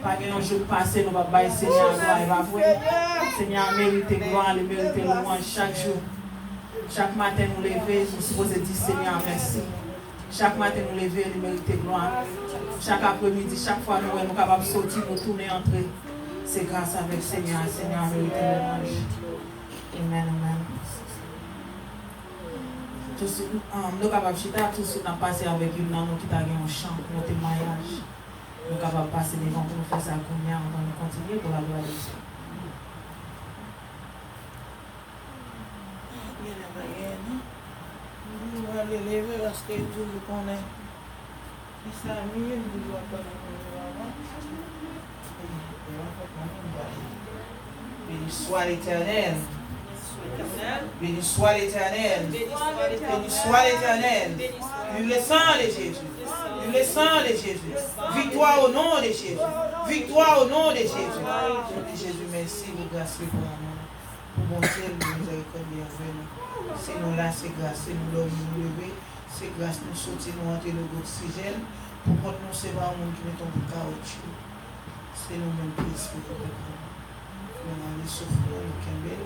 Pas un jour passé, nous va bailler Seigneur gloire et va voir. Seigneur mérite gloire, il mérite louange chaque jour. Chaque matin nous lever, nous supposons dire Seigneur merci. Chaque matin nous lever, il mérite gloire. Chaque après-midi, chaque fois nous sommes capables de sortir, nous tourner, entrer. C'est grâce avec Seigneur. Seigneur mérite louange. Amen, amen. Tout de suite, nous sommes capables de chiter, tout de suite nous passer avec une nous qui t'a gagné un chant, un témoignage. Nous sommes capables de passer devant pour nous faire ça combien, on va continuer pour la gloire de Dieu. Nous allons lever parce que je connais. Ça mieux, nous doit Béni soit l'Éternel. Béni soit l'Éternel. Béni soit l'Éternel. Vive le sang de Jésus. Vive le sang de Jésus. Victoire au nom de Jésus. Victoire au nom de Jésus. Jésus, merci pour grâce pour l'amour. Pour bon Dieu, nous miséricorde bienvenue. C'est nous là, c'est grâce, c'est nous là, nous lever. C'est grâce, nous sortir, nous entrer le oxygène. Pour qu'on nous c'est pas un monde qui met ton caoutchouc. C'est nous-mêmes qui expliquons le corps. Nous allons souffrir, nous kembel,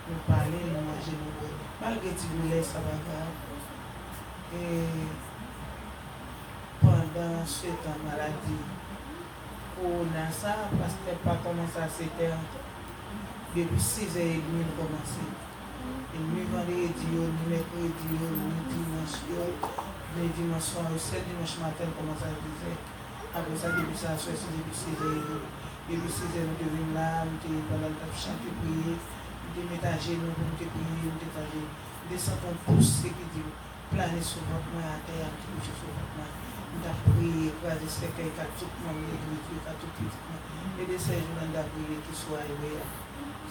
nous parler, nous manger, nous boire. Malgré tout, nous laissons ça va grave. Et pendant ce temps maladie, on a ça, parce que pas commencé à 7 heures. Depuis 6h30, nous commençons. Et nous vendredi, nous mercredi, nous dimanche soir, 7 dimanche matin, nous commençons à 10h. Après ça, depuis ça, c'est depuis 6h. Depuis 6h, nous devenons là, nous pendant le temps chanter, prier, nous mettons à genoux, nous prier, nous détacher. Descendons tous ceux qui disent, planer sur votre main à terre, qui touche sur votre main. Nous avons prié, croiser ce qui est tout le monde, l'église, tout petit. Et de ces jours, nous avons prié qui soit éveillé.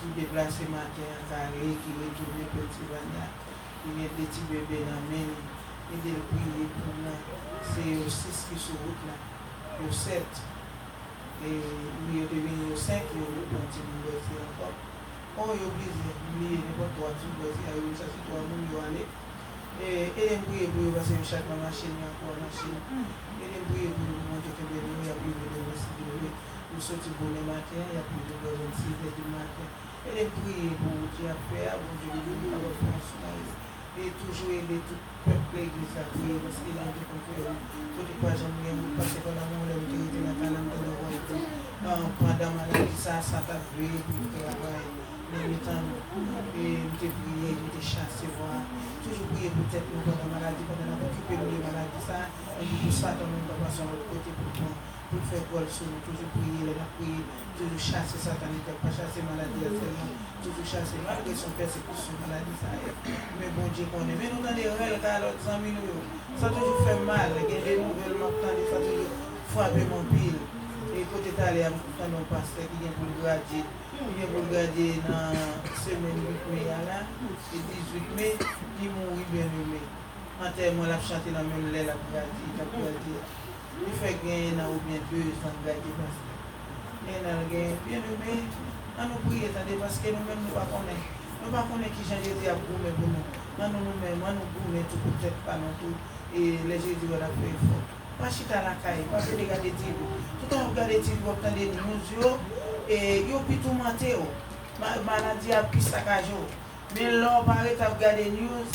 Qui déplace matin à carré, qui retourne petit bagnat, qui met des petits bébés dans la main, et de prier pour nous. C'est au 6 qui sont route là, au 7, et lui est devenu au 5, il est continue de faire encore. On est obligé, il n'est pas toi, tu dois dire, il ça c'est toi, nous y aller. Et il prier pour vous, parce que chaque machine, il y a encore une machine. Et il prier pour vous, montrer que il y a plus de possibilités. Nous sortons pour le matin, il y a plus de 26 heures du matin. Elle est priée pour Dieu à faire, pour Dieu de nous avoir conscience. Et toujours aider tout le peuple l'église à prier, parce qu'il a dit qu'on fait. Faut que pas jamais vous passer par l'amour, l'autorité, la calme de la royauté. Pendant maladie, ça t'a prié pour le travail. Mais temps, et nous te prier, nous te chasser, voir. Toujours prier pour tête nous pendant la maladie, pendant la occupé de la maladie, ça. Et pour ça, tout le monde va passer de l'autre côté pour toi. Pour faire quoi sur nous, toujours prier, toujours chasser Satan, pas chasser maladie, toujours chasser malgré son persécution, maladie, ça est. Mais bon Dieu qu'on est. Mais nous dans des règles, l'autre amis, ça toujours fait mal, il y a des nouvelles, ça toujours frapper mon pile. Et côté d'aller à mon pasteur qui vient pour le graduer, il vient pour le graduer dans la semaine 8 mai, là, et 18 mai, il mourit bien aimé. En termes, la chanter dans le même lait, la graduer. Il fait gagner ou bien 2 ans de gagner parce que il a gagné bien aimé. Nous prions parce que nous-mêmes nous ne connaissons pas. Nous ne connaissons pas qui Jésus a gourmé pour nous. Nous-mêmes, nous gourmets tout peut-être pas non tout. Et les Jésus va la faire fort. Pas chita la caille, pas de regarder TV. Tout le temps regarder TV, vous entendez des news et vous pouvez tout mentir. Maladie a pris saccage. Mais là, on paraît à regarder news.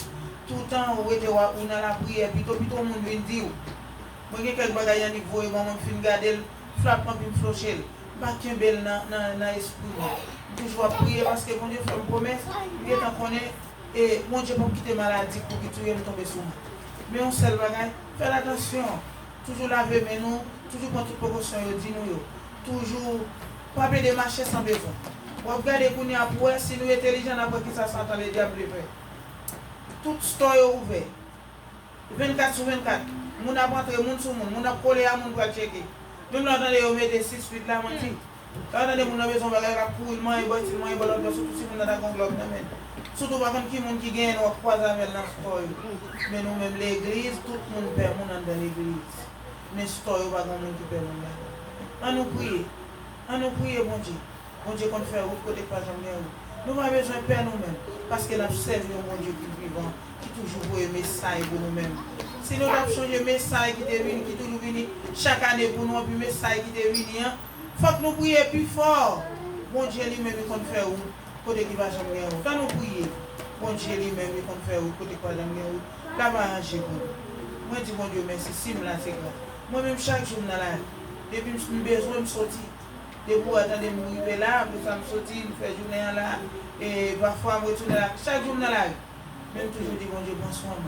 Tout le temps, on est dans la prière, puis tout le monde vient dire. Moi, j'ai quelques bagages à niveau, et moi, je vais regarder, frappe, puis je flocher. Je ne suis pas dans l'esprit. Je vais toujours prier parce que mon Dieu fait une promesse, il est en connaît, et mon Dieu peut quitter maladie pour que tout le monde tombe sur moi. Mais on seul bagage, faites attention. Toujours laver mes noms, toujours prendre toute précaution, dis-nous. Toujours, pas de marcher sans besoin. Vous regardez qu'on y a pour si nous sommes intelligents, après qui ça s'entend les diables les pères. Tout store est ouvert. 24 sur 24. Moun a rentré, moun sur moun, moun a collé à moun pour checker. Même là, on met des 6 feet là, mon petit. Là, on a besoin de faire pour il mange, surtout si on a un globe. Surtout par contre, qui gagne, on croise avec dans le store. Mais nous-mêmes, l'église, tout le monde perd dans l'église. Mais le store, il n'y a pas de monde qui perd. On nous prie, bon Dieu. Bon Dieu, qu'on fait autre côté, pas jamais. Nous avons besoin de perdre nous-mêmes. Parce que nous avons servi au bon Dieu qui est vivant, qui toujours voit un message pour nous-mêmes. Si nous avons changé le message qui est venu, qui est toujours venu chaque année pour nous, puis le message qui est venu, il Faut que nous prions plus fort. Bon Dieu lui-même il compte faire où côté qui va jamais où. Quand nous prions, bon Dieu lui-même il compte faire où côté qui va jamais où. Là va arranger pour nous. Moi dis mon Dieu merci si me là c'est grave. Moi-même chaque jour dans la depuis que je suis besoin de sortir. Depuis que attendez me arriver là, pour ça me sortir, me faire journée là et parfois me retourner là chaque jour dans la même toujours dire mon Dieu bon soin.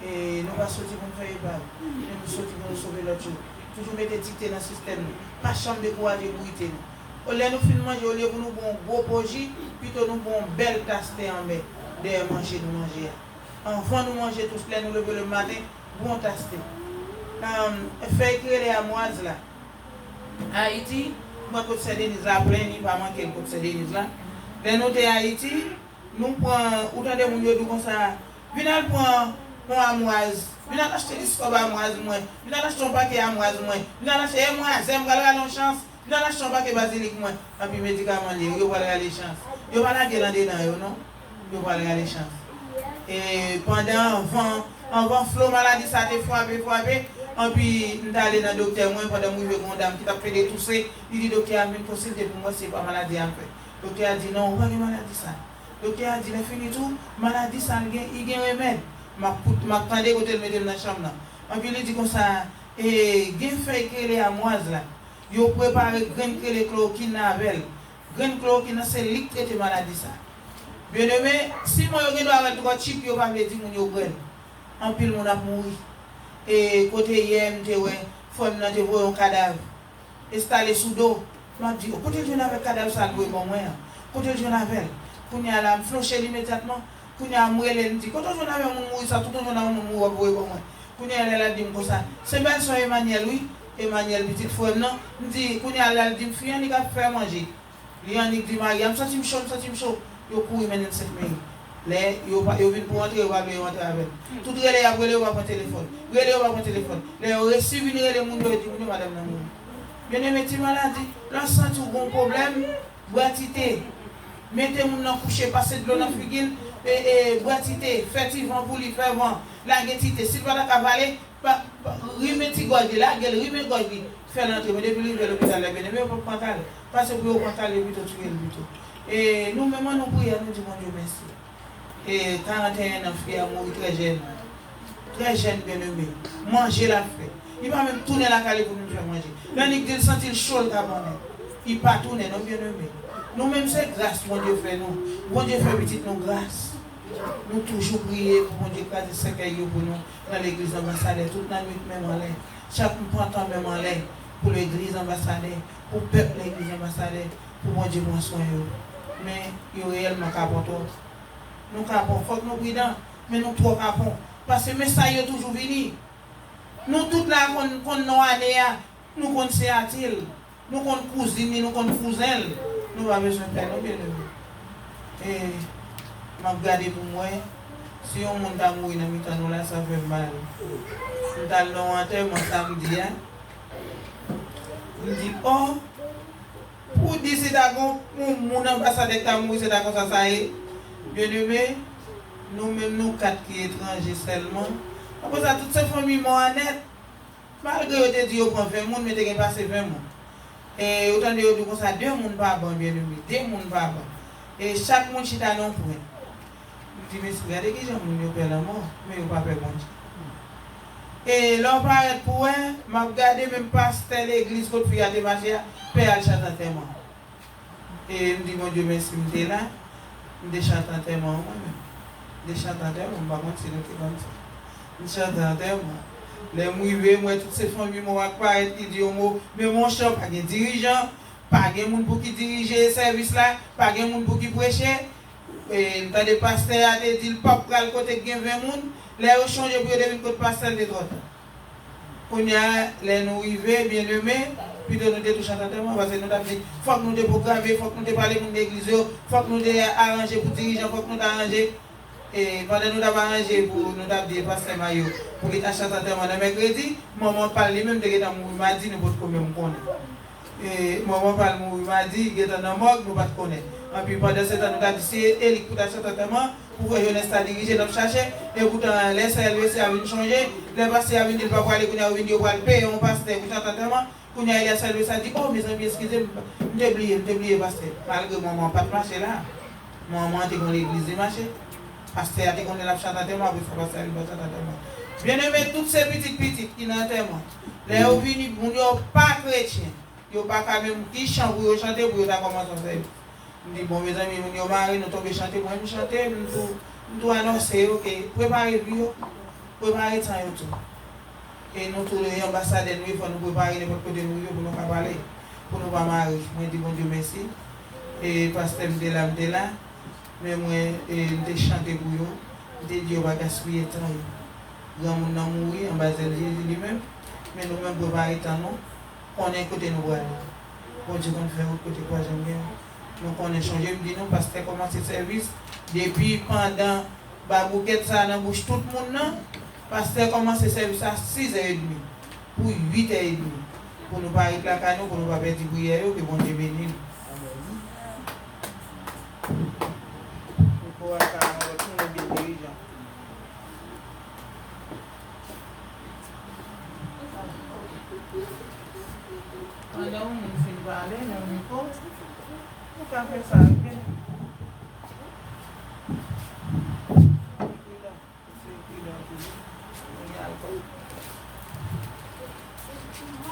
Et nous va sortir pour nous faire épave. Et nous sortir pour nous sauver l'autre jour. Toujours mettre dicté dans le système. Pas chambre de courage pour irriter nous. Au lieu de nous manger, au lieu de nous bon gros projet, plutôt nous bon belle tasse en mer. D'ailleurs manger nous manger. Enfant nous manger tous les nous lever le matin, bon tasse. Fait écrire les amoises là. Haïti, moi côté Saint-Denis là, plein, il va manquer le côté Saint-Denis là. Les nous à Haïti, nous prenons autant de monde comme ça. Venez prendre amoise. Venez acheter des scobes amoise moi. Venez acheter un paquet amoise moi. Venez acheter amoise, j'aime aller en chance. Venez acheter un paquet basilic moi. Et puis médicaments liés, yo va aller chance. Yo va la gueule dedans yo non. Yo va aller chance. Et pendant avant flot maladie ça te frappé. Et puis, nous allons dans le docteur, moi, pendant que je suis une dame qui t'a fait des tousser, il dit, docteur, une consulté pour moi, c'est pas maladie en fait. Le docteur a dit, non, on va pas maladie ça. Le docteur a dit, il fini tout, maladie ça, il y a un remède. Je vais côté mettre dans la chambre. Et puis, il dit comme ça, et il fait que les amoises là, il a préparé grain que les chloroquine avec. Grain chloroquine, c'est lui qui traite maladie ça. Bien aimé, si moi, je dois avoir 3 chips, je vais pas dire que je vais en pile, mon a mouru. Et côté hier, je faut un cadavre installé sous dos. Je dis, côté je n'avais cadavre, ça doit être bon. Côté je n'avais, quand il y a la flancher immédiatement, quand il y a mourir, il dit, côté je n'avais mourir, ça tout le monde a mourir pour moi. Quand il y a la dit comme ça, c'est bien son Emmanuel, oui, Emmanuel, petite frère, non, il dit, quand il y a la dit, fille, il a fait manger. Il y a dit, Mariam, ça me chaud, il court maintenant 7 minutes. Les yo vinn pour entrer, yo va rentrer avec. Tout relé a relé va prendre téléphone. Relé va prendre téléphone. Les reçu venir les monde dit madame nan moun. Bien aimé ti maladie, l'ensemble tout bon problème, boitité. Mettez moun nan coucher passer de l'eau dans figil et boitité, fait vent pour lui faire vent. La guetité, si pas la cavaler, remetti gorge là, gel remet gorge. Faire l'entrée, mais depuis le l'hôpital là bien aimé pour mental. Parce que pour mental le but tuer le but. Et nous même nous prions nous disons Dieu merci. Et 41 ans, frère, mourir très jeune, bien aimé. Manger la fait. Il va même tourner la calée pour nous faire manger. Là, il dit sentir chaud le il pas tourner, non, bien aimé. Nous même c'est grâce, mon Dieu fait nous. Mon Dieu fait petite nous grâce. Nous toujours prier pour mon Dieu faire des cercueils pour nous dans l'église ambassadeur, toute la nuit même en l'air. Chaque printemps même en l'air pour l'église ambassadeur, pour le peuple l'église ambassadeur, pour mon Dieu mon soin. Mais il y a réellement qu'à porter. Nous capons, il faut que nous prions, mais nous trop capons. Parce que le message est toujours venu. Nous tous là, qu'on nous année, nous qu'on c'est à-t-il, nous qu'on cousine, nous qu'on cousine, nous avons besoin de faire nos bien. Et je regarde pour moi, si on monte à mourir dans le temps, là, ça fait mal. Nous allons en terme samedi. Je dis, oh, pour dire que c'est d'accord, mon ambassadeur qui a mouru, c'est d'accord, ça y est. Bien aimé, nous-mêmes, nous 4 qui sommes étrangers seulement. Après ça, toutes ces familles m'ont honnête. Malgré que tu dis qu'on prend 20 personnes, mais tu as passé 20 personnes. Et autant de dire comme ça, 2 personnes pas bon, bien aimé. 2 personnes pas bon. Et chaque monde chita non pour. Je dis, mais regardez qui j'aime, nous perdons la mort, mais nous ne pas perdre bon Dieu. Et l'on paraît pour eux, je regarde même pasteur l'église contre Fille à Démarcher, père al chante tellement. Et je dis, mon Dieu, merci, je suis là. Je chante en termes moi-même. Je chante en termes, je ne vais pas continuer comme ça. Je chante en termes. Les mouillés, moi, toutes ces familles, moi, qui disent mais mon chef, pas de dirigeant, pas de monde pour qui diriger le service là, pas de monde pour qui prêcher. Et dans les pasteurs, ils disent le pape à le côté de 20 personnes, les ont changé pour devenir côté pasteur de droite. Quand il y a les nous arrivés, bien aimés, puis de nous détoucher en termes, parce que nous avons dit, il faut que nous déprogrammer, il faut que nous parler pour l'église, il faut que nous arranger pour diriger, il faut que nous arranger. Et pendant nous avons arrangé pour nous avons dit, pasteur Mayo, pour qu'il t'achète en termes de mercredi, maman parle lui-même de qu'il m'a dit, nous ne pouvons pas connaître. Et maman parle, il m'a dit, qu'il est dans la morgue, nous ne pouvons pas connaître. Et puis pendant ce temps, nous avons dit, c'est elle qui t'achète en termes, pour que jeunesse à diriger, nous chercher, et pourtant, les services à venir changer, les pasteurs à venir, pas pour aller, pour aller payer, on passe, pour chanter en termes. Quand il y a salué ça, dit oh mes amis, excusez-moi, j'ai oublié pasteur. Malgré maman pas de marché là. Maman était dans l'église de marché. Pasteur était dans la chante à témoin, puis faut passer à la bien aimé, toutes ces petites qui sont témoin. Les gens venus, ils ne sont pas chrétiens. Ils ne sont pas même qui chantent pour chanter pour commencer à faire. Je dis bon mes amis, nous sommes mariés, nous tombons chanter, moi nous chanter, nous devons annoncer, ok, préparez-vous, préparez ça et tout. Et nous tous les ambassadeurs, nous faut nous préparer n'importe côté nous pour nous parler, pour nous pas marier. Moi je dis bon Dieu merci. Et pasteur me là, mais moi je chanter pour eux, je dis Dieu va gaspiller temps. Grand monde n'a mouru en bas de Jésus lui-même, mais nous-mêmes préparer temps nous, on est côté nous voir. Bon Dieu qu'on fait côté quoi j'aime bien. Donc on a changé, je dis non, parce que commencé le service, depuis pendant la bouquette ça dans bouche tout le monde, parce que commencé le service à 6h30 pour 8h30. Pour nous pas être là, pour nous pas perdre du prière, que bon Dieu bénisse. Pour pouvoir retourner bien dirigeant. Pendant on finit par aller dans le micro. Pourquoi faire ça?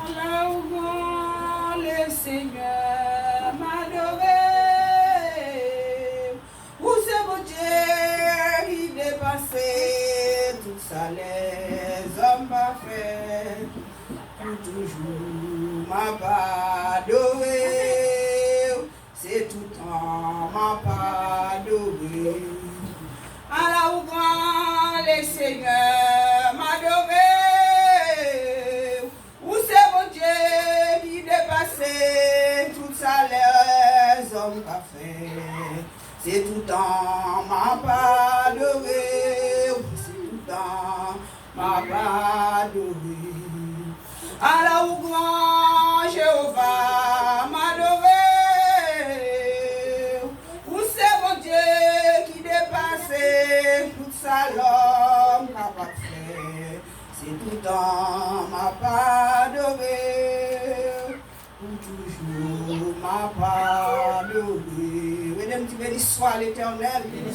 Alors, le Seigneur m'adorer. Où c'est mon Dieu qui dépassait tout ça, les hommes parfaits. Pour toujours m'a pas adoré. C'est tout temps m'a pas adoré. Alors grand les seigneurs m'adorer. Où c'est mon Dieu qui dépassait tout ça les hommes qu'a fait. C'est tout temps m'a pas adoré. C'est tout temps m'a pas adoré. Alors grand Jéhovah m'adorer. Où c'est mon Dieu qui dépassait tout ça l'homme n'a pas fait. C'est tout temps m'a pas adoré. Pour toujours m'a pas adoré. Mesdames, béni soit l'Éternel. Béni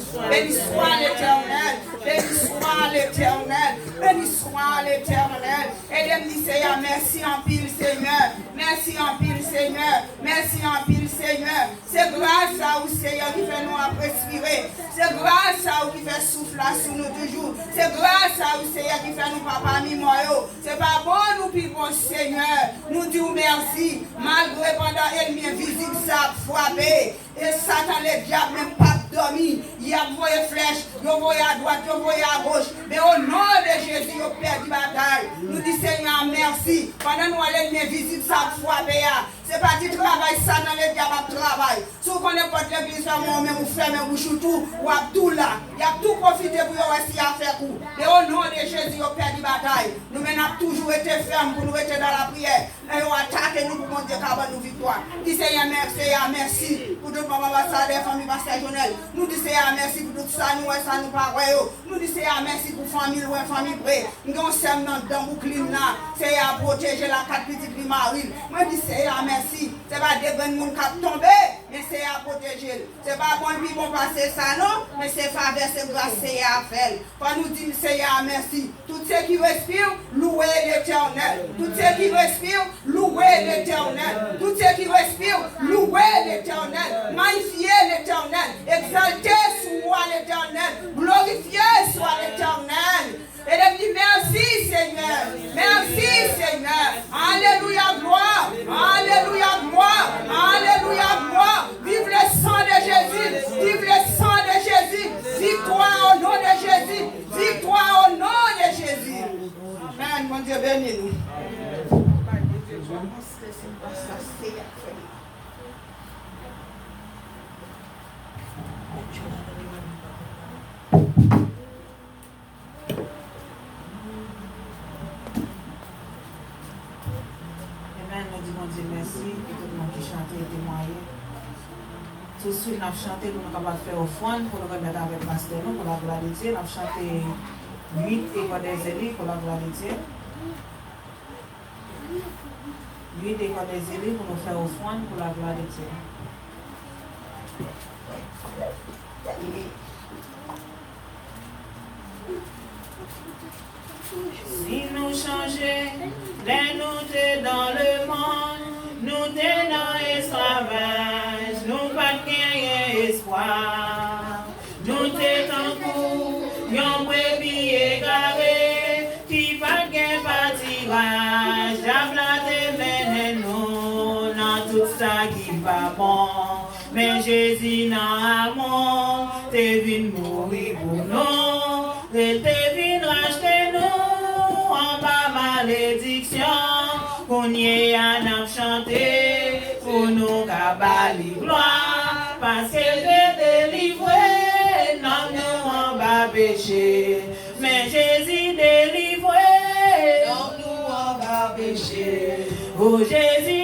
soit l'Éternel. Béni soit l'Éternel. Béni soit l'Éternel. Et de Seigneur, merci en pile Seigneur. Merci en pile Seigneur. Merci en pile Seigneur. C'est grâce à vous Seigneur qui fait nous respirer. C'est grâce à vous qui fait souffler sur nous toujours. C'est grâce à vous Seigneur qui fait nous papa mimoyo. C'est pas bon nous puis bon Seigneur. Nous disons merci. Malgré pendant l'ennemi invisible ça a frappé. Et Satan les diables même pas dormi. Il a envoyé flèche, il a envoyé à droite, il a envoyé à gauche. Mais au nom de Jésus, il a perdu la bataille. Nous disons Seigneur merci. Pendant nous l'ennemi invisible ça a frappé. C'est pas du travail, ça dans les diables travail. Si vous connaissez pas l'église, moi-même, vous fermez bouche tout, ou à tout là. Il y a tout profité pour essayer à faire coup. Et au nom de Jésus, vous perdez la bataille. Nous avons toujours été fermes pour nous rester dans la prière. Et vous attaquez nous pour monter à nous victoire. Nous disons merci pour tout le monde, ambassadeur, famille, pasteur Jonel. Nous disons merci pour tout ça, nous ça nous pas. Nous disons merci pour famille, famille près. Nous avons sème dans le clim là. C'est à protéger la 4 petites Marie. Moi, je dis merci. Ce n'est pas des bonnes gens qui tombent, mais c'est à protéger. Ce n'est pas bon qui vont passer ça, non, mais c'est faveur, c'est grâce, c'est à faire. Quand nous disons Seigneur, merci. Tous ceux qui respirent, louez l'Éternel. Tous ceux qui respirent, louez l'Éternel. Tous ceux qui respirent, louez l'Éternel. Magnifiez l'Éternel. Exaltez soit l'Éternel. Glorifiez soit l'Éternel. Et de dire merci Seigneur. Merci Seigneur. Alléluia, gloire. Alléluia, gloire. Alléluia, gloire. Vive le sang de Jésus. Vive le sang de Jésus. Victoire au nom de Jésus. Victoire au nom de Jésus. Amen. Mon Dieu béni nous. Merci pour tout le monde qui chante et témoigne. Tout de suite, nous avons chanté, nous sommes capables de faire offrande pour nous remettre avec le pasteur, pour la gloire de Dieu. Nous avons chanté 8 et quoi des élites pour la gloire de Dieu. Lui était comme des élus pour nous faire offrande pour la gloire de Dieu. Si nous changeons, nous t'es dans le monde, nous t'es dans l'esclavage, nous pas de espoir. Nous t'es en cours, yon brebis égaré, qui pas de pâturage, j'avla te mène nous, dans tout ça qui va bon. Mais Jésus n'a amour, t'es venu mourir pour nous, et t'es venu racheter nous, en bas malédiction, qu'on y a n'a chanté, pour nous cabali gloire, parce que t'es délivré, non nous en bas péché, mais Jésus délivré, non nous en bas péché, oh Jésus